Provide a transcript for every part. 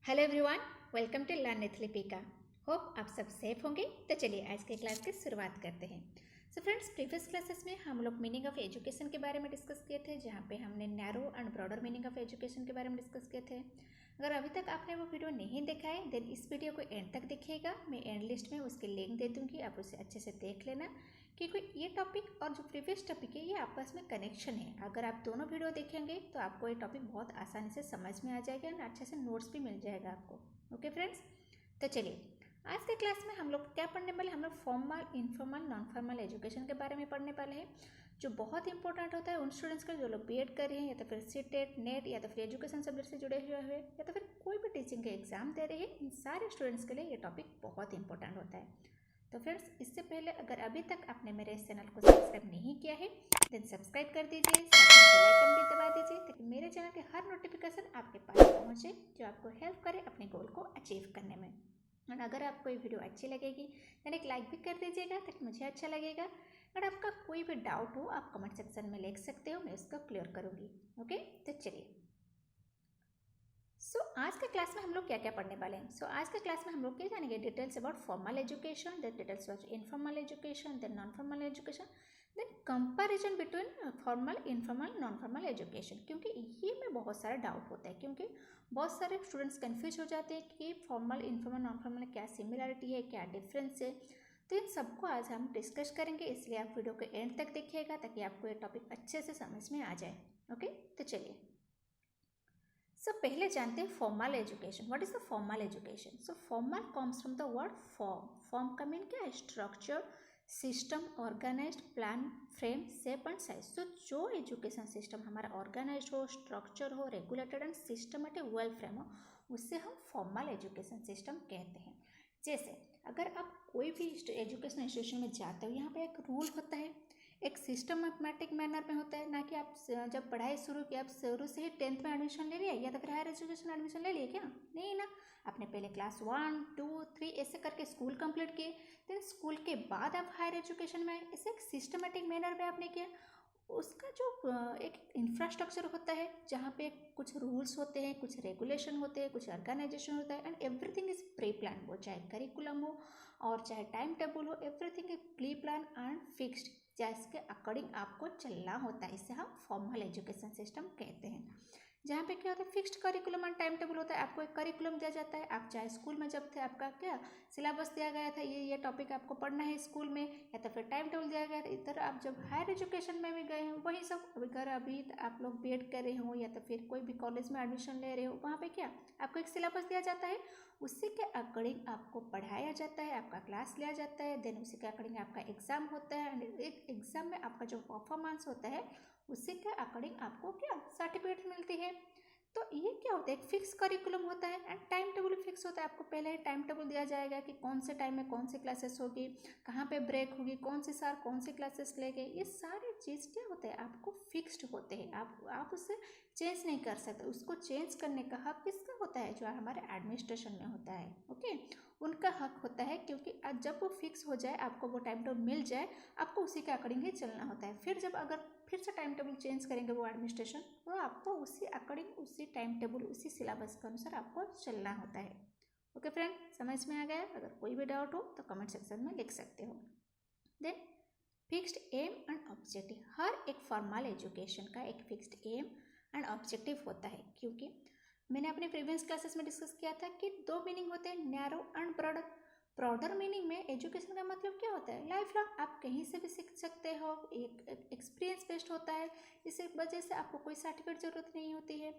Hello everyone, welcome to learn with Lipika. Hope आप सब safe होंगे। तो चलिए आज के क्लास की शुरुआत करते हैं। सो फ्रेंड्स, प्रीवियस क्लासेस में हम लोग मीनिंग ऑफ एजुकेशन के बारे में डिस्कस किए थे, जहाँ पे हमने narrow and broader meaning of education के बारे में डिस्कस किए थे। अगर अभी तक आपने वो वीडियो नहीं देखा है देन इस वीडियो को एंड तक देखिएगा। मैं एंड लिस्ट में उसकी लिंक दे दूँगी, आप उसे अच्छे से देख लेना, क्योंकि ये टॉपिक और जो प्रीवियस टॉपिक है ये आपस में कनेक्शन है। अगर आप दोनों वीडियो देखेंगे तो आपको ये टॉपिक बहुत आसानी से समझ में आ जाएगा और अच्छे से नोट्स भी मिल जाएगा आपको। ओके फ्रेंड्स, तो चलिए आज के क्लास में हम लोग क्या पढ़ने वाले, हम लोग formal, informal, non formal education के बारे में पढ़ने वाले हैं, जो बहुत इंपॉर्टेंट होता है उन स्टूडेंट्स के जो लोग बीएड कर रहे हैं या तो फिर सीटेट, नेट या तो फिर एजुकेशन सब्जेक्ट से जुड़े हुए हैं या तो फिर कोई भी टीचिंग के एग्जाम दे रहे हैं। इन सारे स्टूडेंट्स के लिए ये टॉपिक बहुत इंपॉर्टेंट होता है। तो फ्रेंड्स, इससे पहले अगर अभी तक आपने मेरे इस चैनल को सब्सक्राइब नहीं किया है देन सब्सक्राइब कर दीजिए, साथ में बेल आइकन भी दबा दीजिए ताकि मेरे चैनल के हर नोटिफिकेशन आपके पास पहुंचे, जो आपको हेल्प करे अपने गोल को अचीव करने में। और अगर आपको ये वीडियो अच्छी लगेगी देन एक लाइक भी कर दीजिएगा ताकि मुझे अच्छा लगेगा। अगर आपका कोई भी डाउट हो आप कमेंट सेक्शन में लिख सकते हो, मैं उसको क्लियर करूँगी। ओके, तो चलिए आज के क्लास में हम लोग क्या क्या पढ़ने वाले हैं। आज के क्लास में हम लोग क्या जानेंगे, details about formal education, then details about informal education, then non formal education, then comparison between formal, informal, non formal education. क्योंकि ये में बहुत सारा डाउट होता है, क्योंकि बहुत सारे स्टूडेंट्स कन्फ्यूज हो जाते हैं कि फॉर्मल, इनफॉर्मल, नॉन फॉर्मल में क्या सिमिलरिटी है, क्या डिफरेंस है। तो इन सबको आज हम डिस्कस करेंगे, इसलिए आप वीडियो के एंड तक देखिएगा ताकि आपको ये टॉपिक अच्छे से समझ में आ जाए। ओके, तो चलिए पहले जानते हैं formal education. What is the formal education? Formal comes from the word form. Form का मीन क्या है? Structure, system, organised, plan, frame, shape and size. जो एजुकेशन सिस्टम हमारा ऑर्गेनाइज्ड हो, स्ट्रक्चर हो, regulated and systematic, well frame हो, उससे हम फॉर्मल एजुकेशन सिस्टम कहते हैं। जैसे अगर आप कोई भी एजुकेशन इंस्टीट्यूशन में जाते हो, यहाँ पे एक रूल होता है, एक सिस्टमेटिक मैनर में होता है। ना कि आप जब पढ़ाई शुरू की, आप शुरू से ही 10th में एडमिशन ले लिया या तो फिर हायर एजुकेशन एडमिशन ले लिया क्या? नहीं ना, आपने पहले क्लास 1, 2, 3 ऐसे करके स्कूल कंप्लीट किए, देन स्कूल के बाद आप हायर एजुकेशन में आए। इसे एक सिस्टमेटिक मैनर में आपने किया। उसका जो एक इंफ्रास्ट्रक्चर होता है, जहाँ पे कुछ रूल्स होते हैं, कुछ रेगुलेशन होते हैं, कुछ ऑर्गेनाइजेशन होता है, and everything is pre plan. वो चाहे करिकुलम हो और चाहे टाइम टेबल हो, everything is pre plan and fixed, जिसके अकॉर्डिंग आपको चलना होता है। इसे हम फॉर्मल एजुकेशन सिस्टम कहते हैं, जहाँ पे क्या होता है, fixed curriculum and time table होता है। आपको एक करिकुलम दिया जाता है। आप चाहे स्कूल में जब थे आपका क्या सिलेबस दिया गया था, ये टॉपिक आपको पढ़ना है स्कूल में, या तो फिर टाइम टेबल दिया गया था। इधर आप जब हायर एजुकेशन में भी गए हैं वही सब, अगर अभी आप लोग बीएड कर रहे हो या तो फिर कोई भी कॉलेज में एडमिशन ले रहे हो, वहाँ पे क्या आपको एक सिलेबस दिया जाता है, उसी के अकॉर्डिंग आपको पढ़ाया जाता है, आपका क्लास लिया जाता है, देन उसी के अकॉर्डिंग आपका एग्जाम होता है, एंड एक एग्जाम में आपका जो परफॉर्मेंस होता है उसी के अकॉर्डिंग आपको क्या सर्टिफिकेट मिलती है। तो ये क्या होता है, एक फिक्स करिकुलम होता है एंड टाइम टेबल फिक्स होता है। आपको पहले ही टाइम टेबल दिया जाएगा कि कौन से टाइम में कौन सी क्लासेस होगी, कहाँ पे ब्रेक होगी, कौन से सर कौन सी क्लासेस लेंगे। ये सारी चीज़ क्या होते हैं, आपको फिक्स्ड होते हैं। आप उससे चेंज नहीं कर सकते। उसको चेंज करने का हक किसका होता है? जो हमारे एडमिनिस्ट्रेशन में होता है। ओके, उनका हक होता है, क्योंकि जब वो फिक्स हो जाए, आपको वो टाइम टेबल मिल जाए, आपको उसी के अकॉर्डिंग ही चलना होता है। फिर जब अगर फिर से टाइम टेबल चेंज करेंगे वो एडमिनिस्ट्रेशन, तो आपको उसी अकॉर्डिंग, उसी टाइम टेबल, उसी सिलेबस के अनुसार आपको चलना होता है। ओके फ्रेंड, समझ में आ गया? अगर कोई भी डाउट हो तो कमेंट सेक्शन में लिख सकते हो। Then fixed aim and objective. हर एक फॉर्मल एजुकेशन का एक फिक्स्ड एम एंड ऑब्जेक्टिव होता है, क्योंकि मैंने अपने प्रीवियस क्लासेस में डिस्कस किया था कि दो मीनिंग होते हैं, narrow and broader. Broader meaning में एजुकेशन का मतलब क्या होता है, लाइफ लॉन्ग आप कहीं से भी सीख सकते हो, एक एक्सपीरियंस बेस्ड होता है। इस वजह से आपको कोई सर्टिफिकेट जरूरत नहीं होती है,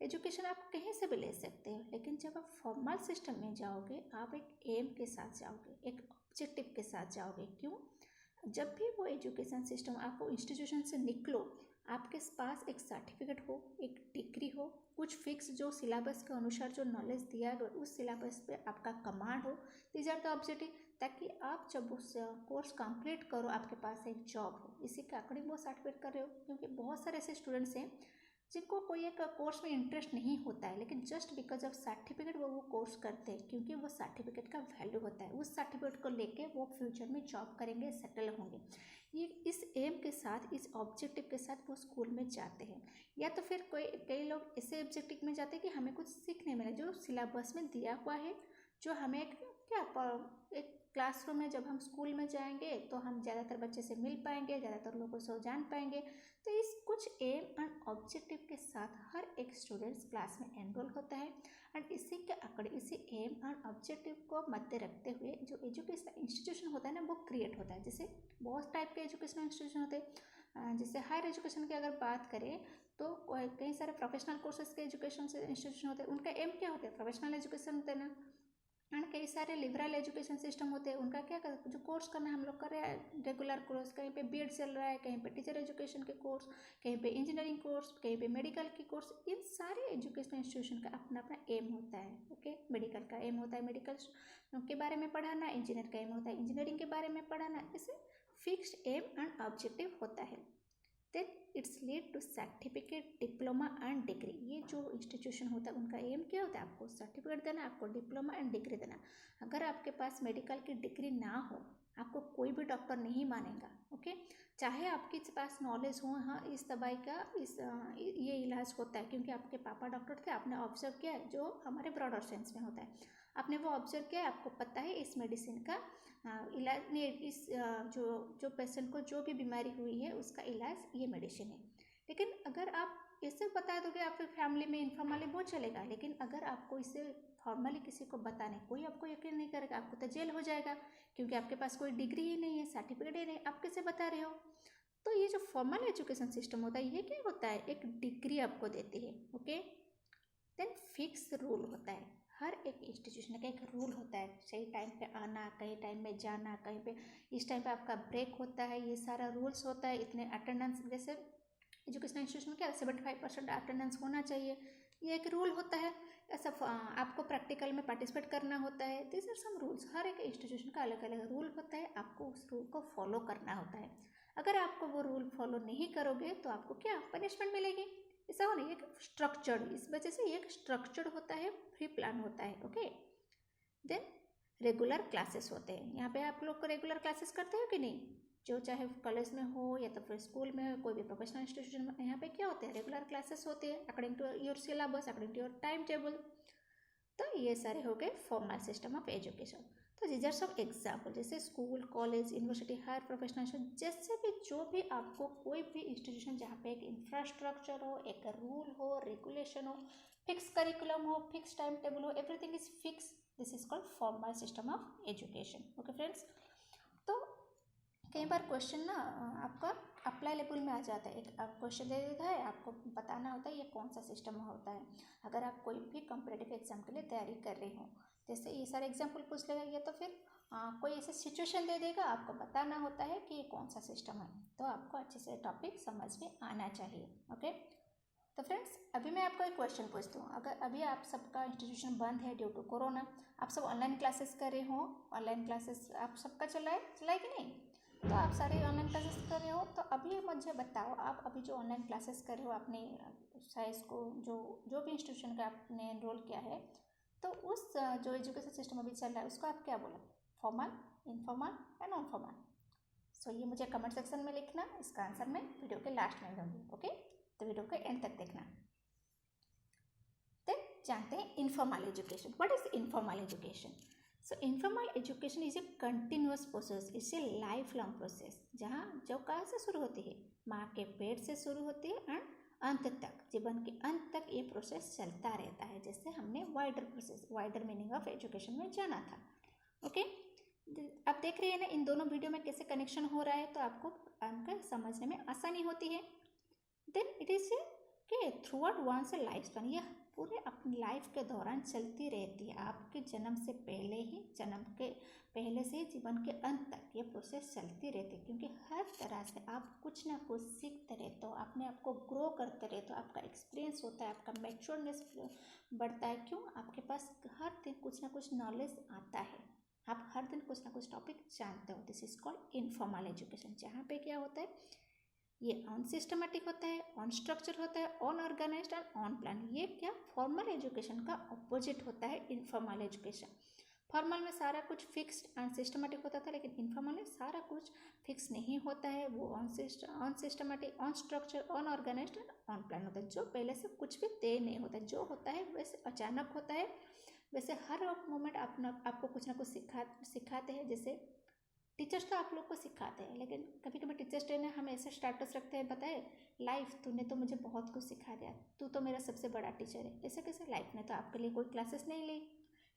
एजुकेशन आप कहीं से भी ले सकते हो। लेकिन जब आप फॉर्मल सिस्टम में जाओगे, आप एक एम के साथ जाओगे, एक ऑब्जेक्टिव के साथ जाओगे। क्यों? जब भी वो एजुकेशन सिस्टम, आप वो इंस्टीट्यूशन से निकलो, आपके पास एक सर्टिफिकेट हो, एक डिग्री हो, कुछ फिक्स जो सिलेबस के अनुसार जो नॉलेज दिया गया उस सिलेबस पे आपका कमांड हो। दीज आर द ऑब्जेक्टिव, ताकि आप जब उस कोर्स कंप्लीट करो आपके पास एक जॉब हो। इसी के अकॉर्डिंग वो सर्टिफिकेट कर रहे हो। क्योंकि बहुत सारे ऐसे स्टूडेंट्स हैं जिनको कोई एक कोर्स में इंटरेस्ट नहीं होता है, लेकिन जस्ट बिकॉज ऑफ सर्टिफिकेट वो कोर्स करते हैं, क्योंकि वो सर्टिफिकेट का वैल्यू होता है। उस सर्टिफिकेट को लेके वो फ्यूचर में जॉब करेंगे, सेटल होंगे। ये इस एम के साथ, इस ऑब्जेक्टिव के साथ वो स्कूल में जाते हैं। या तो फिर कई लोग ऐसे ऑब्जेक्टिव में जाते हैं कि हमें कुछ सीखने मिले, जो सिलेबस में दिया हुआ है, जो हमें एक क्लासरूम में जब हम स्कूल में जाएंगे तो हम ज़्यादातर बच्चे से मिल पाएंगे, ज़्यादातर लोगों से जान पाएंगे। तो इस कुछ एम एंड ऑब्जेक्टिव के साथ हर एक स्टूडेंट्स क्लास में एनरोल होता है। एंड इसी के अकॉर्डिंग, इसी एम एंड ऑब्जेक्टिव को मध्य रखते हुए जो एजुकेशन इंस्टीट्यूशन होता है ना, वो क्रिएट होता है। जैसे बहुत टाइप के एजुकेशनल इंस्टीट्यूशन होते हैं। जैसे हायर एजुकेशन की अगर बात करें तो कई सारे प्रोफेशनल कोर्सेज के एजुकेशन से इंस्टीट्यूशन होते हैं, उनका एम क्या होता है, प्रोफेशनल एजुकेशन देना। एंड कई सारे लिबरल एजुकेशन सिस्टम होते हैं, उनका क्या कर, जो कोर्स करना है हम लोग कर रहे हैं रेगुलर कोर्स, कहीं पे बीएड चल रहा है, कहीं पे टीचर एजुकेशन के कोर्स, कहीं पे इंजीनियरिंग कोर्स, कहीं पे मेडिकल की कोर्स। इन सारे एजुकेशनल इंस्टीट्यूशन का अपना अपना एम होता है। ओके, मेडिकल का एम होता है मेडिकल के बारे में पढ़ाना, इंजीनियर का एम होता है इंजीनियरिंग के बारे में पढ़ाना। इसे फिक्स्ड एम एंड ऑब्जेक्टिव होता है। Then it's lead to certificate, diploma and degree. ये जो इंस्टीट्यूशन होता है उनका एम क्या होता है, आपको सर्टिफिकेट देना, आपको डिप्लोमा एंड डिग्री देना। अगर आपके पास मेडिकल की डिग्री ना हो, आपको कोई भी डॉक्टर नहीं मानेगा। ओके, चाहे आपके पास नॉलेज हो, हाँ इस दवाई का ये इलाज होता है क्योंकि आपके पापा डॉक्टर थे, आपने ऑब्जर्व किया है, जो हमारे ब्रॉडर सेंस में होता है, आपने वो ऑब्जर्व किया है, आपको पता है इस मेडिसिन का इलाज ने, इस जो पेशेंट को जो भी बीमारी हुई है उसका इलाज ये मेडिसिन है। लेकिन अगर आप इसे बता दोगे आप फिर फैमिली में इनफॉर्मली वो चलेगा, लेकिन अगर आपको इसे फॉर्मली किसी को बताने, कोई आपको यकीन नहीं करेगा, आपको तो जेल हो जाएगा क्योंकि आपके पास कोई डिग्री ही नहीं है, सर्टिफिकेट ही नहीं, आप कैसे बता रहे हो। तो ये जो फॉर्मल एजुकेशन सिस्टम होता है, ये क्या होता है, एक डिग्री आपको देती है। ओके, देन फिक्स रूल होता है, हर एक इंस्टीट्यूशन का एक रूल होता है, सही टाइम पे आना, कहीं टाइम में जाना, कहीं पे इस टाइम पे आपका ब्रेक होता है, ये सारा रूल्स होता है। इतने अटेंडेंस, जैसे एजुकेशनल इंस्टीट्यूशन में क्या 75% अटेंडेंस होना चाहिए, ये एक रूल होता है। ऐसा आपको प्रैक्टिकल में पार्टिसिपेट करना होता है। दिस आर सम रूल्स, हर एक इंस्टीट्यूशन का अलग अलग रूल होता है, आपको उस रूल को फॉलो करना होता है। अगर आपको वो रूल फॉलो नहीं करोगे तो आपको क्या पनिशमेंट मिलेगी। ऐसा हो नहीं, एक स्ट्रक्चर्ड, इस वजह से एक स्ट्रक्चर्ड होता है, प्री प्लान होता है। ओके, देन रेगुलर क्लासेस होते हैं। यहाँ पे आप लोग को रेगुलर क्लासेस करते हो कि नहीं, जो चाहे कॉलेज में हो या तो फिर स्कूल में हो, कोई भी प्रोफेशनल इंस्टीट्यूशन में, यहाँ पे क्या होते हैं, रेगुलर क्लासेस होते हैं according to your syllabus, according to your time table. तो ये सारे हो गए फॉर्मल सिस्टम ऑफ एजुकेशन। तो दीज आर सम एग्जाम्पल, जैसे school, college, university, higher professional, जैसे भी जो भी आपको कोई भी इंस्टीट्यूशन जहाँ पे एक इंफ्रास्ट्रक्चर हो, एक रूल हो, रेगुलेशन हो, फिक्स करिकुलम हो, फिक्स टाइम टेबल हो, everything is fix, this is called formal system of education. Okay friends, तो कई बार क्वेश्चन ना आपका अप्लाई लेवल में आ जाता है, एक क्वेश्चन दे देता है, आपको बताना होता है ये कौन सा सिस्टम होता है। अगर आप कोई भी कॉम्पिटिटिव एग्जाम के लिए तैयारी कर रहे हो, जैसे ये सारे एग्जाम्पल पूछ लेगा, या तो फिर कोई ऐसे सिचुएशन दे देगा, आपको बताना होता है कि ये कौन सा सिस्टम है। तो आपको अच्छे से टॉपिक समझ में आना चाहिए। ओके, तो फ्रेंड्स अभी मैं आपको एक क्वेश्चन पूछती हूँ, अगर अभी आप सबका इंस्टीट्यूशन बंद है ड्यू टू कोरोना, आप सब ऑनलाइन क्लासेस कर रहे हो, ऑनलाइन क्लासेस आप सबका चला है कि नहीं, तो आप सारे ऑनलाइन क्लासेस कर रहे हो, तो अभी मुझे बताओ, आप अभी जो ऑनलाइन क्लासेस कर रहे हो अपने साइज को, जो भी इंस्टीट्यूशन का आपने एनरोल किया है, तो उस जो एजुकेशन सिस्टम अभी चल रहा है उसको आप क्या बोलो, फॉर्मल, इनफॉर्मल या नॉन फॉर्मल। सो ये मुझे कमेंट सेक्शन में लिखना, इसका आंसर मैं वीडियो के लास्ट में दूँगी। ओके, तो वीडियो के एंड तक देखना। देन जानते हैं informal education. What is informal education. So informal education is a continuous process, it's a life long process, जहाँ जो कहाँ से शुरू होती है, माँ के पेट से शुरू होती है एंड अंत तक, जीवन के अंत तक ये प्रोसेस चलता रहता है। जैसे हमने wider process, wider meaning of education में जाना था। ओके, आप देख रहे हैं ना इन दोनों वीडियो में कैसे कनेक्शन हो रहा है, तो आपको समझने में आसानी होती है। देन इट इज के through out one's life span, यह पूरे अपनी लाइफ के दौरान चलती रहती है, आपके जन्म से पहले ही, जन्म के पहले से जीवन के अंत तक ये प्रोसेस चलती रहती है, क्योंकि हर तरह से आप कुछ ना कुछ सीखते रहते हो, अपने आप को ग्रो करते रहते हो, आपका एक्सपीरियंस होता है, आपका मैच्योरनेस बढ़ता है। क्यों, आपके पास हर दिन कुछ ना कुछ नॉलेज आता है, आप हर दिन कुछ ना कुछ टॉपिक जानते हो। This is called informal education, जहाँ पे क्या होता है, ये ऑन सिस्टमेटिक होता है, ऑन स्ट्रक्चर होता है, on organised and on plan. ये क्या फॉर्मल एजुकेशन का ऑपोजिट होता है इनफॉर्मल एजुकेशन। फॉर्मल में सारा कुछ फिक्स्ड एंड सिस्टमेटिक होता था, लेकिन इनफॉर्मल में सारा कुछ फिक्स नहीं होता है, वो on systematic, on structure, on organised and on plan होता है। जो पहले से कुछ भी तय नहीं होता, जो होता है वैसे अचानक होता है। वैसे हर मोमेंट आपको कुछ ना कुछ सिखाते हैं। जैसे टीचर्स तो आप लोग को सिखाते हैं, लेकिन कभी कभी टीचर्स डे ने हम ऐसे स्टेटस रखते हैं, बताए लाइफ तूने तो मुझे बहुत कुछ सिखा दिया, तू तो मेरा सबसे बड़ा टीचर है। ऐसे कैसे? लाइफ ने तो आपके लिए कोई क्लासेस नहीं ली,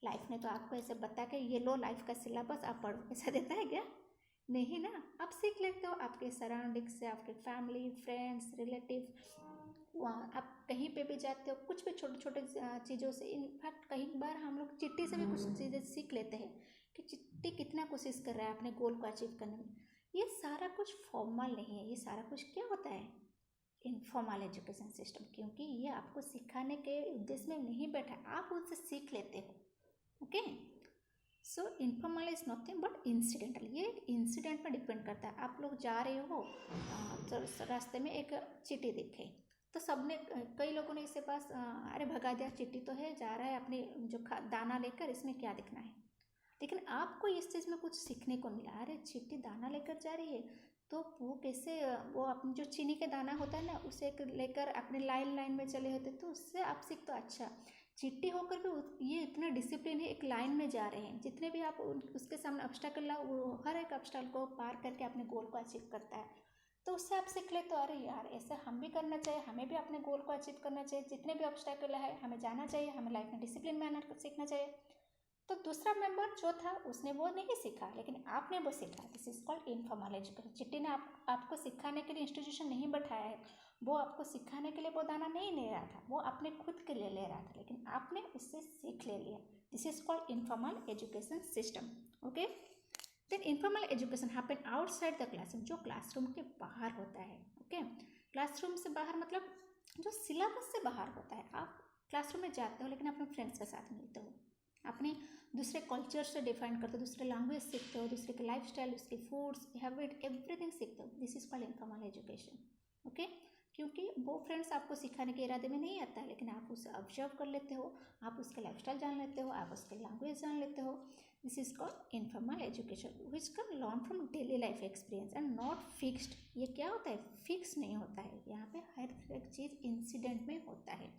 लाइफ ने तो आपको ऐसे बता के ये लो लाइफ का सिलेबस आप पढ़ो, ऐसा देता है क्या? नहीं ना। आप सीख लेते हो आपके सराउंडिंग से, आपके फैमिली, फ्रेंड्स, रिलेटिव, वहाँ आप कहीं पे भी जाते हो, कुछ भी छोटे छोटे चीज़ों से। इनफैक्ट कई बार हम लोग चिट्ठी से भी कुछ चीज़ें सीख लेते हैं कि चिट्ठी कितना कोशिश कर रहा है अपने गोल को अचीव करने में। ये सारा कुछ फॉर्मल नहीं है, ये सारा कुछ क्या होता है? Informal education system. क्योंकि ये आपको सिखाने के उद्देश्य में नहीं बैठा, आप उनसे सीख लेते हो। Okay, so informal is nothing but incidental. ये एक इंसिडेंट पर डिपेंड करता है। आप लोग जा रहे हो तो रास्ते में एक चिट्ठी दिखे, तो सबने, कई लोगों ने इसके पास अरे भगा दिया, चिट्ठी तो है, जा रहा है अपनी जो दाना लेकर, इसमें क्या दिखना है। लेकिन आपको इस चीज़ में कुछ सीखने को मिला, अरे चिट्ठी दाना लेकर जा रही है, तो वो कैसे, वो अपनी जो चीनी के दाना होता है ना, उसे लेकर अपने लाइन लाइन में चले होते, तो उससे आप सीख तो अच्छा। चिट्ठी होकर भी ये इतना डिसिप्लिन है, एक लाइन में जा रहे हैं, जितने भी आप उसके सामने ऑब्स्टेकल ला, वो हर एक ऑब्स्टेकल को पार करके अपने गोल को अचीव करता है। तो उससे आप सीख ले, तो अरे यार ऐसा हम भी करना चाहिए, हमें भी अपने गोल को अचीव करना चाहिए, जितने भी ऑब्स्टेकल है हमें जाना चाहिए, हमें लाइफ में डिसिप्लिन मैनर सीखना चाहिए। तो दूसरा मेंबर जो था उसने वो नहीं सीखा, लेकिन आपने वो सीखा। This is called informal education. चिट्ठी ने आपको सिखाने के लिए इंस्टीट्यूशन नहीं बैठाया है, वो आपको सिखाने के लिए वो दाना नहीं ले रहा था, वो अपने खुद के लिए ले रहा था, लेकिन आपने उससे सीख ले लिया। This is called informal education system. Okay, then informal education happen outside the classroom, जो क्लासरूम के बाहर होता है। ओके, क्लासरूम से बाहर मतलब जो सिलेबस से बाहर होता है। आप क्लासरूम में जाते हो, लेकिन अपने फ्रेंड्स के साथ मिलते हो, अपने दूसरे कल्चर से डिफाइन करते हो, दूसरे लैंग्वेज सीखते हो, दूसरे के लाइफ स्टाइल, उसके फूड्स, हैबिट, एवरीथिंग सीखते हो। This is called informal education. Okay, क्योंकि वो फ्रेंड्स आपको सिखाने के इरादे में नहीं आता है, लेकिन आप उसे ऑब्जर्व कर लेते हो, आप उसके लाइफ स्टाइल जान लेते हो, आप उसके लैंग्वेज जान लेते हो। This is called informal education which can learn from daily life experience and not fixed. ये क्या होता है? फिक्स नहीं होता है, यहाँ पे हर एक चीज़ इंसिडेंट में होता है।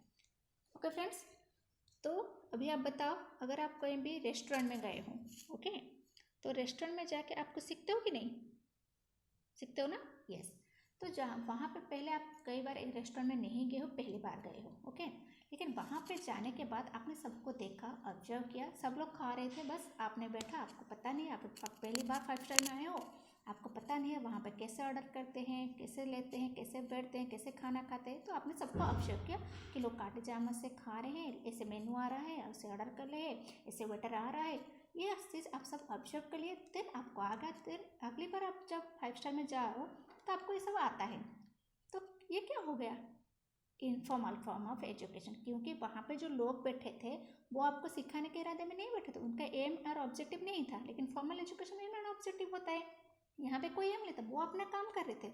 ओके फ्रेंड्स, तो अभी आप बताओ, अगर आप कहीं भी रेस्टोरेंट में गए हो, ओके, तो रेस्टोरेंट में जाके आपको सीखते हो कि नहीं? सीखते हो ना? यस। तो जहाँ वहाँ पे पहले आप कई बार एक रेस्टोरेंट में नहीं गए हो, पहली बार गए हो, ओके, लेकिन वहाँ पे जाने के बाद आपने सबको देखा, ऑब्जर्व किया, सब लोग खा रहे थे, बस आपने बैठा, आपको पता नहीं, आप पहली बार 5 स्टार में आए हो, आपको पता नहीं है वहाँ पे कैसे ऑर्डर करते हैं, कैसे लेते हैं, कैसे बैठते हैं, कैसे खाना खाते हैं। तो आपने सबको ऑब्जर्व किया कि लोग कांटे चम्मच से खा रहे हैं, ऐसे मेनू आ रहा है, उसे ऑर्डर कर ले, ऐसे वेटर आ रहा है, ये चीज़ आप सब ऑब्जर्व कर लिए। देन आपको आ गया, देन अगली बार आप जब 5 स्टार में जाओ तो आपको ये सब आता है। तो ये क्या हो गया? Informal form of education. क्योंकि वहाँ पे जो लोग बैठे थे वो आपको सिखाने के इरादे में नहीं बैठे थे, उनका एम और ऑब्जेक्टिव नहीं था। लेकिन फॉर्मल एजुकेशन में एम और ऑब्जेक्टिव होता है, यहाँ पे कोई एम नहीं था, वो अपना काम कर रहे थे,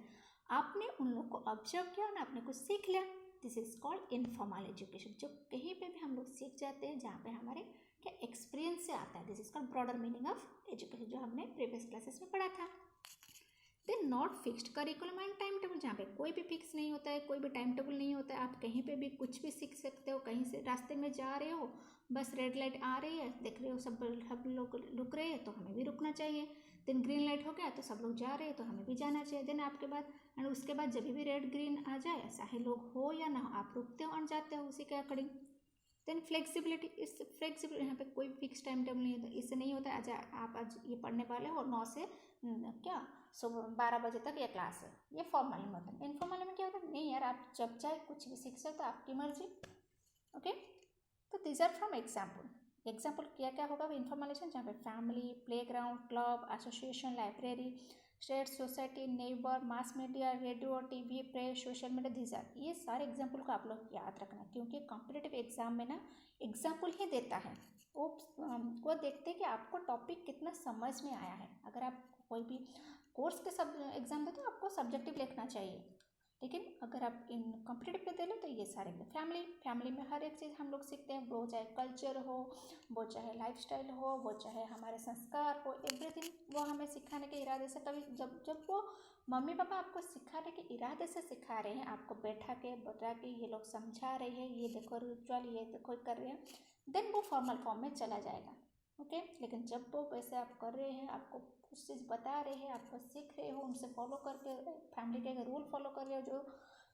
आपने उन लोग को ऑब्जर्व किया ना, आपने कुछ सीख लिया। This is called informal education. जो कहीं पे भी हम लोग सीख जाते हैं, जहाँ पे हमारे क्या एक्सपीरियंस से आता है। This is called broader meaning of education, जो हमने प्रीवियस क्लासेस में पढ़ा था। Then not fixed curriculum and time table, जहाँ पे कोई भी फिक्स नहीं होता है, कोई भी टाइम टेबल नहीं होता है, आप कहीं पे भी कुछ भी सीख सकते हो। कहीं से रास्ते में जा रहे हो, बस रेड लाइट आ रही है, देख रहे हो सब लोग रुक रहे हैं, तो हमें भी रुकना चाहिए। देन ग्रीन लाइट हो गया तो सब लोग जा रहे हैं, तो हमें भी जाना चाहिए। देन आपके बाद एंड उसके बाद जब भी रेड ग्रीन आ जाए, चाहे लोग हो या ना हो, आप रुकते हो और जाते हो उसी के अकॉर्डिंग। देन फ्लेक्सिबिलिटी, इस फ्लेक्सिबिलिटी, यहाँ पे कोई फिक्स टाइम टेबल नहीं होता। इससे नहीं होता अच्छा आप आज ये पढ़ने वाले हो और 9 से क्या सुबह 12 बजे तक ये क्लास है, ये फॉर्मल में होता है। इनफॉर्मल में क्या होता है? नहीं यार, आप जब चाहे कुछ भी सीख सकते हो, आपकी मर्जी। ओके, तो these are from example. Example क्या क्या होगा इन्फॉर्मेशन, जहाँ पे family, play ground, club, association, library, state, society, neighbour, mass media, radio, TV, press, social media, these are. ये सारे एग्जाम्पल को आप लोग याद रखना, क्योंकि कॉम्पिटेटिव एग्जाम में ना एग्जाम्पल ही देता है। वो देखते हैं कि आपको टॉपिक कितना समझ में आया है। अगर आप कोई भी कोर्स के सब एग्जाम देते हो, आपको सब्जेक्टिव लिखना चाहिए, लेकिन अगर आप इन कॉम्पिटेटिव पे दे लो तो ये सारे में फैमिली में हर एक चीज़ हम लोग सीखते हैं, वो चाहे कल्चर हो, वो चाहे लाइफस्टाइल हो, वो चाहे हमारे संस्कार हो, एवरीथिंग वो हमें सिखाने के इरादे से, कभी जब जब वो मम्मी पापा आपको सिखाने के इरादे से सिखा रहे हैं, आपको बैठा के बता के ये लोग समझा रहे हैं, ये देखो रिचुअल, ये देखो कर रहे हैं, देन वो फॉर्मल फॉर्म में चला जाएगा। ओके, लेकिन जब वो वैसे आप कर रहे हैं, आपको कुछ चीज़ बता रहे हैं, आपको सीख रहे हो, उनसे फॉलो करके फैमिली के रूल फॉलो कर रहे हो, जो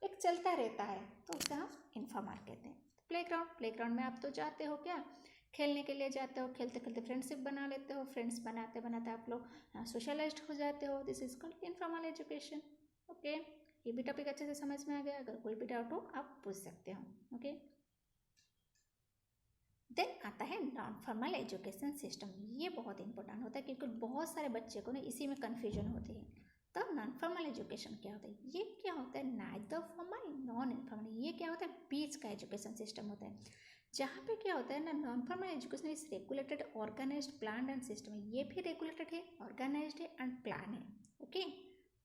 एक चलता रहता है, तो उसे हम इनफॉर्मल कहते हैं। प्लेग्राउंड में आप तो जाते हो क्या, खेलने के लिए जाते हो, खेलते खेलते फ्रेंडशिप बना लेते हो, फ्रेंड्स बनाते बनाते आप लोग सोशलाइज्ड हो जाते हो, this is called informal education. Okay, ये भी टॉपिक अच्छे से समझ में आ गया, अगर कोई भी डाउट हो आप पूछ सकते हो। ओके, देन आता है नॉन फॉर्मल एजुकेशन सिस्टम। ये बहुत इंपॉर्टेंट होता है क्योंकि बहुत सारे बच्चे को ना इसी में कन्फ्यूजन होती है। तब नॉन फॉर्मल एजुकेशन क्या होता है, ये क्या होता है, नाइदर फॉर्मल नॉन इनफॉर्मल, ये क्या होता है, बीच का एजुकेशन सिस्टम होता है, जहाँ पे क्या होता है ना, non formal education is regulated, organised, plan and system है, ये भी रेगुलेटेड है, ऑर्गेनाइज्ड है एंड प्लान है। ओके,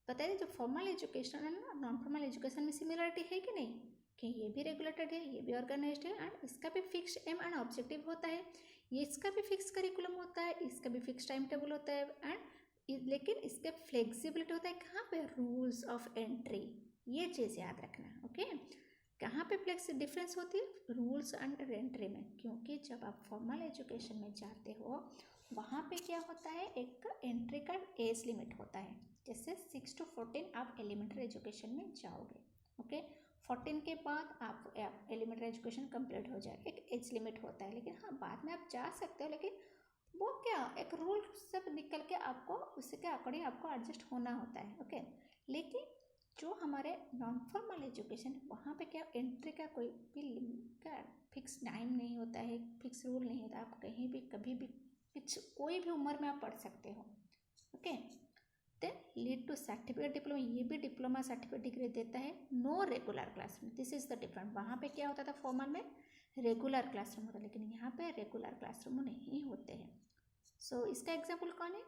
बताइए जो फॉर्मल एजुकेशन है ना, नॉन फॉर्मल एजुकेशन में सिमिलरिटी है कि नहीं, कि ये भी रेगुलेटेड है, ये भी ऑर्गेनाइज्ड है, एंड इसका भी फिक्स एम एंड ऑब्जेक्टिव होता है, ये इसका भी फिक्स करिकुलम होता है, इसका भी फिक्स टाइम टेबल होता है, एंड लेकिन इसके फ्लेक्सिबिलिटी होता है कहाँ पे, रूल्स ऑफ एंट्री, ये चीज़ याद रखना। ओके, कहाँ पे फ्लेक्स डिफरेंस होती है, रूल्स एंड एंट्री में, क्योंकि जब आप फॉर्मल एजुकेशन में जाते हो वहाँ पे क्या होता है, एक एंट्री का एज लिमिट होता है, जैसे 6 to 14 आप एलिमेंट्री एजुकेशन में जाओगे। ओके, 14 के बाद आप एलिमेंट्री एजुकेशन कंप्लीट हो जाए, एक एज लिमिट होता है, लेकिन हाँ बाद में आप जा सकते हो, लेकिन वो क्या एक रूल सब निकल के आपको उसके अकॉर्डिंग आपको एडजस्ट होना होता है। ओके, लेकिन जो हमारे नॉन फॉर्मल एजुकेशन वहाँ पे क्या एंट्री का कोई भी का फिक्स टाइम नहीं होता है, फिक्स रूल नहीं होता, आप कहीं भी कभी भी कुछ कोई भी उम्र में आप पढ़ सकते हो। Okay, then lead to certificate diploma, ये भी डिप्लोमा सर्टिफिकेट डिग्री देता है, no regular classroom, this is the different, वहाँ पे क्या होता था फॉर्मल में रेगुलर क्लासरूम होता है, लेकिन यहाँ पे रेगुलर क्लासरूम नहीं होते हैं। सो इसका एग्जाम्पल कौन है,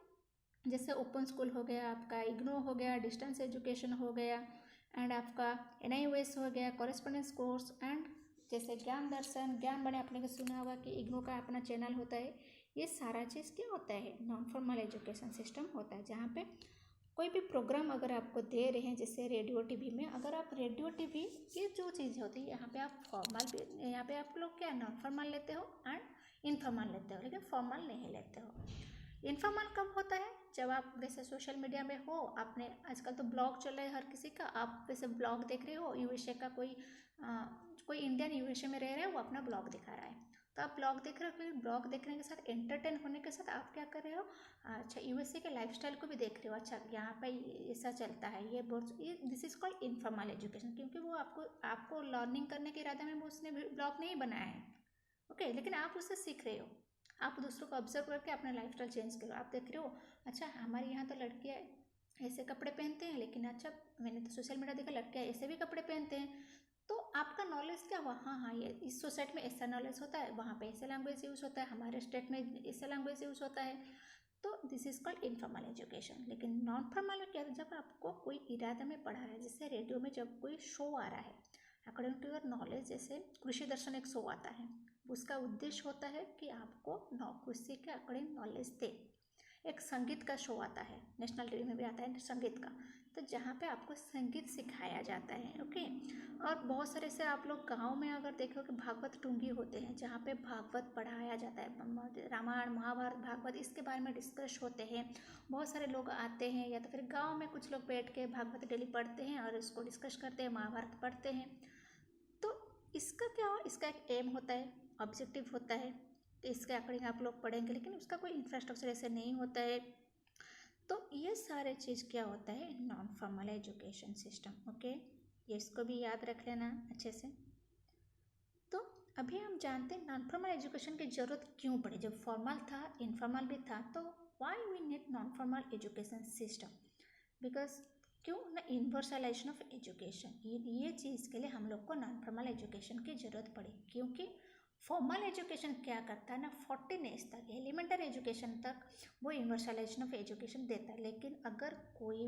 जैसे ओपन स्कूल हो गया, आपका इग्नो हो गया, डिस्टेंस एजुकेशन हो गया, एंड आपका NIOS हो गया, कॉरेस्पॉन्डेंस कोर्स, एंड जैसे ज्ञान दर्शन, ज्ञान बने, आपने को सुना होगा कि इग्नो का अपना चैनल होता है, ये सारा चीज़ क्या होता है, नॉन फॉर्मल एजुकेशन सिस्टम होता है, जहाँ पे कोई भी प्रोग्राम अगर आपको दे रहे हैं, जैसे रेडियो टीवी में, अगर आप रेडियो टीवी ये जो चीज़ होती है, यहाँ पे आप फॉर्मल भी, यहाँ पे आप लोग क्या नॉन फॉर्मल लेते हो एंड इनफॉर्मल लेते हो, लेकिन फॉर्मल नहीं लेते हो। इनफॉर्मल कब होता है, जब आप वैसे सोशल मीडिया में हो, आपने आजकल तो ब्लॉग चल रहा है हर किसी का, आप वैसे ब्लॉग देख रहे हो, यूएसए का कोई इंडियन यूएसए में रह रहा है, वो अपना ब्लॉग दिखा रहा है, तो आप ब्लॉग देख रहे हो, फिर ब्लॉग देखने के साथ एंटरटेन होने के साथ आप क्या कर रहे हो, अच्छा यूएसए के लाइफस्टाइल को भी देख रहे हो, अच्छा यहाँ पे ऐसा चलता है, ये this is called informal education, क्योंकि वो आपको लर्निंग करने के इरादे में वो उसने ब्लॉग नहीं बनाया है। ओके, लेकिन आप उससे सीख रहे हो, आप दूसरों को ऑब्जर्व करके अपना लाइफस्टाइल चेंज करो, आप देख रहे हो अच्छा हमारे यहाँ तो लड़कियाँ ऐसे कपड़े पहनते हैं, लेकिन अच्छा मैंने तो सोशल मीडिया देखा लड़कियाँ ऐसे भी कपड़े पहनते हैं, तो आपका नॉलेज क्या हुआ, हाँ हाँ ये इस सोसाइटी में ऐसा नॉलेज होता है, वहाँ पे ऐसा लैंग्वेज यूज़ होता है, हमारे स्टेट में ऐसा लैंग्वेज यूज़ होता है, तो this is called informal education. लेकिन नॉन फॉर्मल में क्या है, जब आपको कोई इरादा में पढ़ा रहा है, जैसे रेडियो में जब कोई शो आ रहा है अकॉर्डिंग टू योर नॉलेज, जैसे कृषि दर्शन एक शो आता है, उसका उद्देश्य होता है कि आपको कृषि के अकॉर्डिंग नॉलेज दे। एक संगीत का शो आता है, नेशनल टीवी में भी आता है संगीत का, तो जहाँ पे आपको संगीत सिखाया जाता है। ओके, और बहुत सारे से आप लोग गांव में अगर देखो कि भागवत टुंगी होते हैं, जहाँ पे भागवत पढ़ाया जाता है, रामायण महाभारत भागवत इसके बारे में डिस्कस होते हैं, बहुत सारे लोग आते हैं, या तो फिर गाँव में कुछ लोग बैठ के भागवत डेली पढ़ते हैं और इसको डिस्कस करते हैं, महाभारत पढ़ते हैं, तो इसका क्या हो, इसका एक एम होता है, ऑब्जेक्टिव होता है कि इसके अकॉर्डिंग आप लोग पढ़ेंगे, लेकिन उसका कोई इंफ्रास्ट्रक्चर ऐसे नहीं होता है, तो ये सारे चीज़ क्या होता है, non formal education system. Okay, ये इसको भी याद रख लेना अच्छे से। तो अभी हम जानते हैं नॉन फॉर्मल एजुकेशन की ज़रूरत क्यों पड़ी, जब फॉर्मल था इनफॉर्मल भी था, तो why we need non formal education system, because क्यों ना यूनिवर्सलाइजेशन ऑफ एजुकेशन, ये चीज़ के लिए हम लोग को नॉन फॉर्मल एजुकेशन की ज़रूरत पड़ी, क्योंकि फॉर्मल एजुकेशन क्या करता है ना, 14 एज तक एलिमेंटरी एजुकेशन तक वो यूनिवर्सलाइजेशन ऑफ एजुकेशन देता है, लेकिन अगर कोई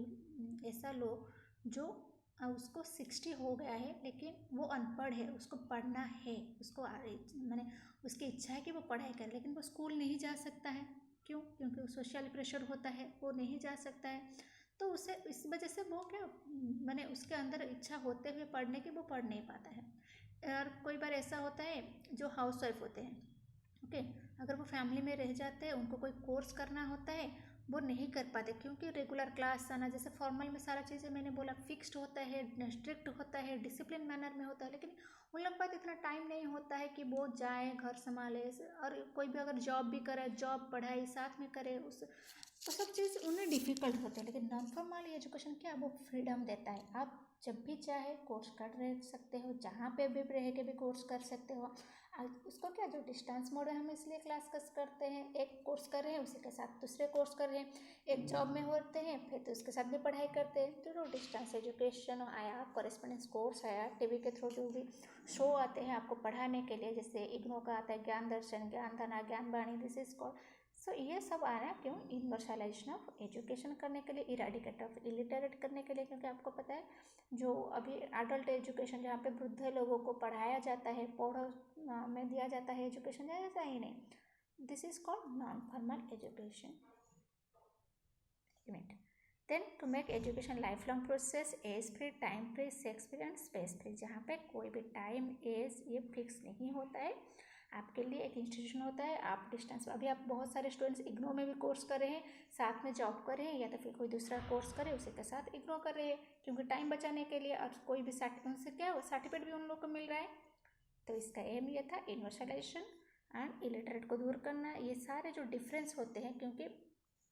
ऐसा लोग जो उसको 60 हो गया है लेकिन वो अनपढ़ है, उसको पढ़ना है, उसको मैंने उसकी इच्छा है कि वो पढ़ाई करे, लेकिन वो स्कूल नहीं जा सकता है। क्यों? क्योंकि सोशल प्रेशर होता है, वो नहीं जा सकता है। तो उसे इस वजह से वो क्या मैंने उसके अंदर इच्छा होते हुए पढ़ने की वो पढ़ नहीं पाता है। और कोई बार ऐसा होता है जो हाउस वाइफ होते हैं, ओके, अगर वो फैमिली में रह जाते हैं, उनको कोई कोर्स करना होता है, वो नहीं कर पाते क्योंकि रेगुलर क्लास आना, जैसे फॉर्मल में सारा चीज़ें मैंने बोला फिक्स्ड होता है, स्ट्रिक्ट होता है, डिसिप्लिन मैनर में होता है, लेकिन उन लोग के पास इतना टाइम नहीं होता है कि वो जाए घर संभाले। और कोई भी अगर जॉब भी करे, जॉब पढ़ाई साथ में करे, उस तो सब चीज़ उन्हें डिफ़िकल्ट होते हैं। लेकिन नॉन फॉर्मल एजुकेशन क्या, वो फ्रीडम देता है, आप जब भी चाहे कोर्स कर रह सकते हो, जहाँ पे भी रह के भी कोर्स कर सकते हो। उसको क्या, जो डिस्टेंस मोड है हम इसलिए क्लास करते हैं, एक कोर्स कर रहे हैं उसी के साथ दूसरे कोर्स कर रहे हैं, एक जॉब में होते हैं फिर तो उसके साथ भी पढ़ाई करते हैं। तो डिस्टेंस एजुकेशन आया, कॉरेस्पॉन्डेंस कोर्स आया, टीवी के थ्रू जो भी शो आते हैं आपको पढ़ाने के लिए, जैसे इग्नो का आता है ज्ञान दर्शन, ज्ञान धना, ज्ञान वाणी, दिस इज कॉल्ड। सो ये सब आ रहा है क्यों, यूनिवर्सलाइजेशन ऑफ एजुकेशन करने के लिए, इराडिकेट ऑफ इलिटरेट करने के लिए। क्योंकि आपको पता है जो अभी एडल्ट एजुकेशन जहाँ पे वृद्ध लोगों को पढ़ाया जाता है, पढ़ो में दिया जाता है एजुकेशन, ऐसा ही नहीं, this is called non formal education. Then to make education life long process, age free, time free, sex free and space free, जहाँ पे कोई भी टाइम एज ये फिक्स नहीं होता है। आपके लिए एक इंस्टीट्यूशन होता है, आप डिस्टेंस, अभी आप बहुत सारे स्टूडेंट्स इग्नो में भी कोर्स कर रहे हैं, साथ में जॉब कर रहे हैं, या तो फिर कोई दूसरा कोर्स करे उसी के साथ इग्नो कर रहे हैं, क्योंकि टाइम बचाने के लिए। और कोई भी उनसे क्या सर्टिफिकेट भी उन लोग को मिल रहा है। तो इसका एम ये था यूनिवर्सलाइजेशन एंड इलिटरेट को दूर करना। ये सारे जो डिफरेंस होते हैं, क्योंकि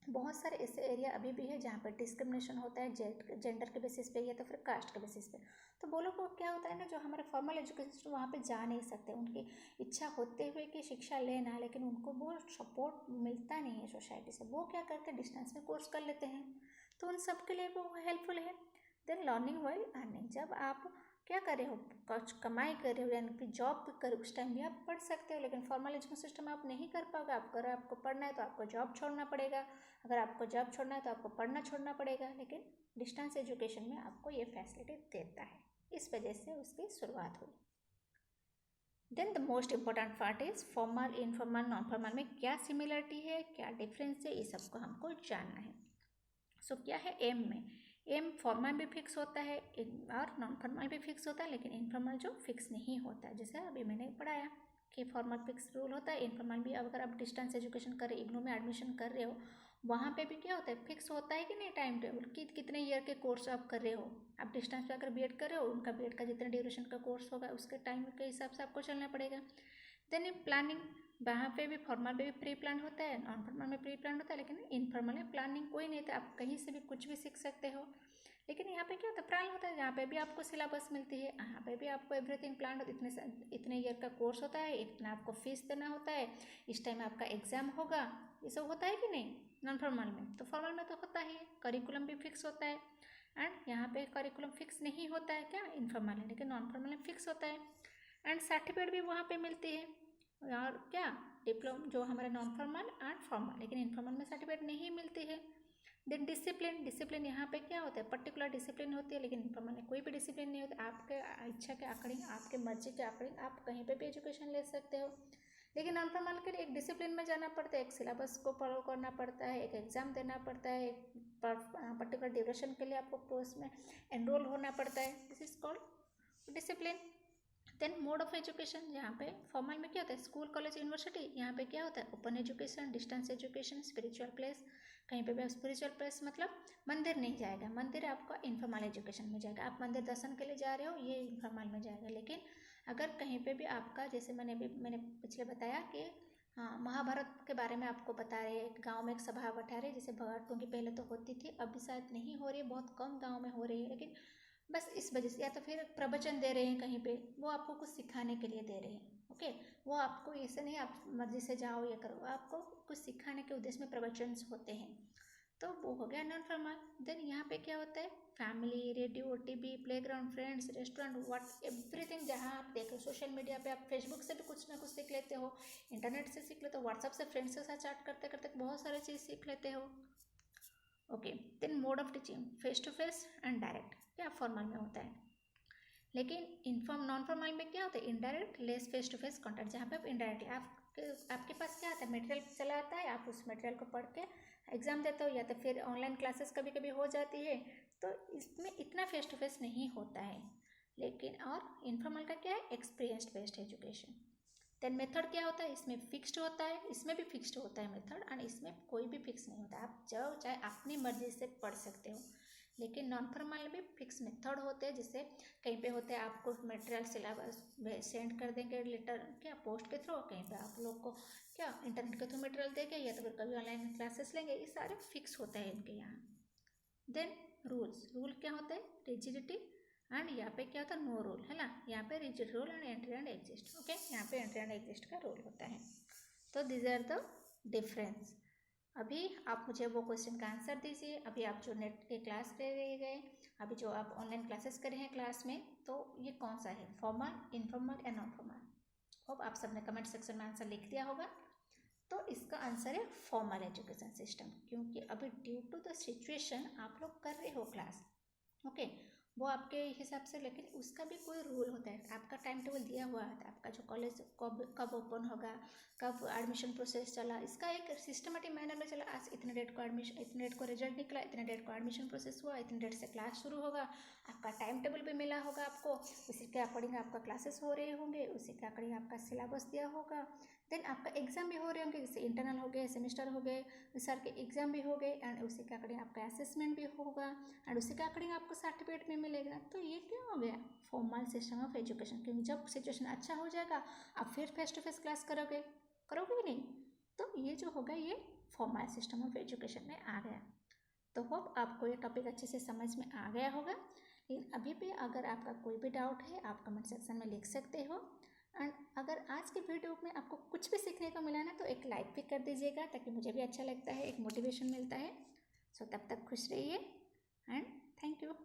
बहुत सारे ऐसे एरिया अभी भी है जहाँ पर डिस्क्रिमिनेशन होता है जेंडर के बेसिस पे या तो फिर कास्ट के बेसिस पे। तो वो लोग को क्या होता है ना, जो हमारे फॉर्मल एजुकेशन वहाँ पे जा नहीं सकते, उनकी इच्छा होते हुए कि शिक्षा लेना, लेकिन उनको वो सपोर्ट मिलता नहीं है सोसाइटी से। वो क्या करते हैं, डिस्टेंस में कोर्स कर लेते हैं, तो उन सब के लिए वो हेल्पफुल है। देन लर्निंग वाइल अर्निंग, जब आप क्या कर रहे हो, कुछ कमाई कर रहे हो, यानी कि जॉब कर रहे हो, उस टाइम भी आप पढ़ सकते हो। लेकिन फॉर्मल एजुकेशन सिस्टम आप नहीं कर पाओगे, अगर आपको पढ़ना है तो आपको जॉब छोड़ना पड़ेगा, अगर आपको जॉब छोड़ना है तो आपको पढ़ना छोड़ना पड़ेगा। लेकिन डिस्टेंस एजुकेशन में आपको ये फैसिलिटी देता है, इस वजह से उसकी शुरुआत हुई। Then the most important part is formal, informal, non formal में क्या सिमिलरिटी है, क्या डिफरेंस है, ये सबको हमको जानना है। सो क्या है एम में, एम फॉर्मल भी फिक्स होता है और नॉन फॉर्मल भी फिक्स होता है, लेकिन इनफॉर्मल जो फिक्स नहीं होता है, जैसे अभी मैंने पढ़ाया कि फॉर्मल फिक्स रूल होता है, इनफॉर्मल भी। अगर आप डिस्टेंस एजुकेशन कर रहे, इग्नू में एडमिशन कर रहे हो, वहाँ पे भी क्या होता है, फिक्स होता है कि नहीं टाइम टेबल कि कितने ईयर के कोर्स आप कर रहे हो। आप डिस्टेंस पे अगर बीएड कर रहे हो, उनका बीएड का जितना ड्यूरेशन का कोर्स होगा उसके टाइम के हिसाब से आपको चलना पड़ेगा। देन प्लानिंग, वहाँ पे भी फॉर्मल में भी प्री प्लान होता है, नॉन फॉर्मल में प्री प्लान होता है, लेकिन इनफॉर्मल में प्लानिंग कोई नहीं था, आप कहीं से भी कुछ भी सीख सकते हो। लेकिन यहाँ पे क्या होता है, प्लान होता है, यहाँ पे भी आपको सिलेबस मिलती है, यहाँ पे भी आपको एवरीथिंग प्लान, इतने ईयर का कोर्स होता है, इतना आपको फीस देना होता है, इस टाइम आपका एग्जाम होगा, ये सब होता है कि नहीं नॉन फॉर्मल में। तो फॉर्मल में तो होता ही है, करिकुलम भी फिक्स होता है। एंड यहाँ पे करिकुलम फिक्स नहीं होता है क्या, इनफॉर्मल है, लेकिन नॉन फॉर्मल में फिक्स होता है। एंड सर्टिफिकेट भी वहाँ पे मिलती है, और क्या डिप्लोमा जो हमारा नॉन फॉर्मल एंड फॉर्मल, लेकिन इनफॉर्मल में सर्टिफिकेट नहीं मिलती है। देन डिसिप्लिन, डिसिप्लिन यहाँ पे क्या होता है, पर्टिकुलर डिसिप्लिन होती है, लेकिन इनफॉर्मल में कोई भी डिसिप्लिन नहीं होता, आपके इच्छा के अकॉर्डिंग, आपके मर्जी के अकॉर्डिंग आप कहीं पे भी एजुकेशन ले सकते हो। लेकिन नॉन फॉर्मल के लिए एक डिसिप्लिन में जाना पड़ता है, एक सिलेबस को फॉलो करना पड़ता है, एक एग्जाम देना पड़ता है, एक पर्टिकुलर ड्यूरेशन के लिए आपको कोर्स में एनरोल होना पड़ता है, this is called discipline. Then mode of education, यहाँ पे फॉर्मल में क्या होता है, स्कूल कॉलेज यूनिवर्सिटी, यहाँ पे क्या होता है, open education, distance education, spiritual place. कहीं पे भी स्पिरिचुअल प्लेस मतलब मंदिर नहीं जाएगा, मंदिर आपका इनफॉर्मल एजुकेशन में जाएगा, आप मंदिर दर्शन के लिए जा रहे हो, ये इनफॉर्मल में जाएगा। लेकिन अगर कहीं पे भी आपका, जैसे मैंने पिछले बताया कि हाँ महाभारत के बारे में आपको बता रहे हैं, एक गाँव में एक सभा बैठा रहे, जैसे भगवत की पहले तो होती थी, अभी शायद नहीं हो रही है, बहुत कम गाँव में हो रही है, लेकिन बस इस वजह से, या तो फिर प्रवचन दे रहे हैं कहीं पे, वो आपको कुछ सिखाने के लिए दे रहे हैं, ओके, वो आपको ऐसे नहीं आप मर्जी से जाओ ये करो, आपको कुछ सिखाने के उद्देश्य में प्रवचन होते हैं, तो वो हो गया नॉन फॉर्मल। देन यहाँ पे क्या होता है, family, radio, TV, playground, friends, restaurant, what everything, जहाँ आप देखो सोशल मीडिया पे, आप फेसबुक से भी कुछ ना कुछ सीख लेते हो, इंटरनेट से सीख लेते हो, व्हाट्सअप से फ्रेंड्स के साथ चैट करते करते बहुत सारी चीज़ सीख लेते हो। Okay, then mode of teaching face to face and direct, क्या फॉर्मल में होता है। लेकिन इनफॉर्म नॉन फॉर्मल में क्या होता है, indirect less face to face contact, जहाँ पे आप इनडायरेक्टली आपके पास क्या आता है, मटेरियल चला आता है, आप उस मटेरियल को पढ़ के एग्जाम देते हो, या तो फिर ऑनलाइन क्लासेस कभी कभी हो जाती है, तो इसमें इतना फेस टू फेस नहीं होता है। लेकिन और इनफॉर्मल का क्या है, experience based education. Then method क्या होता है, इसमें फिक्स्ड होता है, इसमें भी फिक्स्ड होता है मेथड, एंड इसमें कोई भी फिक्स नहीं होता, आप जब चाहे अपनी मर्जी से पढ़ सकते हो। लेकिन नॉन फॉर्मल में फिक्स मेथड होते हैं, जैसे कहीं पे होते हैं आपको मटेरियल सिलेबस सेंड कर देंगे लेटर क्या पोस्ट के थ्रू, कहीं पे आप लोग को क्या इंटरनेट के थ्रू मटेरियल देंगे, या तो फिर कभी ऑनलाइन क्लासेस लेंगे, ये सारे फिक्स होता है इनके यहाँ। देन रूल क्या होता है, रिजिडिटी, एंड यहाँ पे क्या होता है, नो रूल, है ना, यहाँ पे rigid rule and entry and exist. Okay, यहाँ पे एंट्री एंड एग्जिस्ट का रूल होता है। तो दिस आर द डिफरेंस। अभी आप मुझे वो क्वेश्चन का आंसर दीजिए। अभी आप जो नेट के क्लास ले रहे गए, अभी जो आप ऑनलाइन क्लासेस करे हैं क्लास में, तो ये कौन सा है, फॉर्मल, इनफॉर्मल या नॉन फॉर्मल। होप आप सबने कमेंट सेक्शन में आंसर लिख दिया होगा। तो इसका आंसर है फॉर्मल एजुकेशन सिस्टम, क्योंकि अभी ड्यू टू द सिचुएशन आप लोग कर रहे हो क्लास, ओके, वो आपके हिसाब से, लेकिन उसका भी कोई रूल होता है, आपका टाइम टेबल दिया हुआ है, आपका जो कॉलेज कब ओपन होगा, कब एडमिशन प्रोसेस चला, इसका एक सिस्टमेटिक मैनर में चला, आज इतने डेट को एडमिशन, इतने डेट को रिजल्ट निकला, इतने डेट को एडमिशन प्रोसेस हुआ, इतने डेट से क्लास शुरू होगा, आपका टाइम टेबल भी मिला होगा आपको, उसी के अकॉर्डिंग आपका क्लासेस हो रहे होंगे, उसी के अकॉर्डिंग आपका सिलेबस दिया होगा। देन आपका एग्जाम भी हो रहे होंगे, जैसे इंटरनल हो गए, सेमेस्टर हो गए, सर के एग्जाम भी हो गए, एंड उसी के अकॉर्डिंग आपका असेसमेंट भी होगा, एंड उसी के अकॉर्डिंग आपको सर्टिफिकेट भी मिलेगा। तो ये क्या हो गया, फॉर्मल सिस्टम ऑफ एजुकेशन, क्योंकि जब सिचुएशन अच्छा हो जाएगा आप फिर फेस टू फेस क्लास करोगे करोगे कि नहीं, तो ये जो होगा ये फॉर्मल सिस्टम ऑफ एजुकेशन में आ गया। तो होप आपको ये टॉपिक अच्छे से समझ में आ गया होगा। लेकिन अभी भी अगर आपका कोई भी डाउट है आप कमेंट सेक्शन में लिख सकते हो, एंड अगर आज के वीडियो में आपको कुछ भी सीखने को मिला ना, तो एक लाइक भी कर दीजिएगा, ताकि मुझे भी अच्छा लगता है, एक मोटिवेशन मिलता है। सो तब तक खुश रहिए एंड थैंक यू।